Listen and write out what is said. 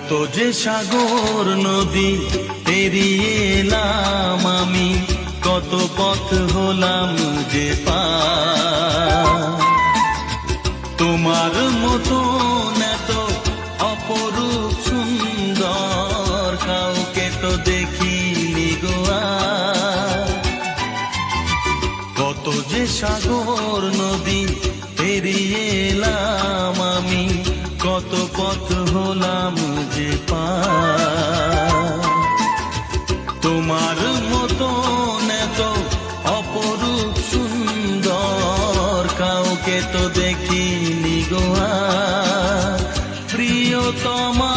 কত যে সাগর নদী পেরিয়ে এলাম আমি, কত পথ হলাম যে পার। তোমার মতো এত অপরূপ সুন্দর কাউকে তো দেখিনি গো আর। কত যে সাগর নদী পেরিয়ে এলাম আমি, কত পথ হলাম যে পার। তোমার মতো এত অপরূপ সুন্দর কাউকে তো দেখিনি গো আর। প্রিয়তমা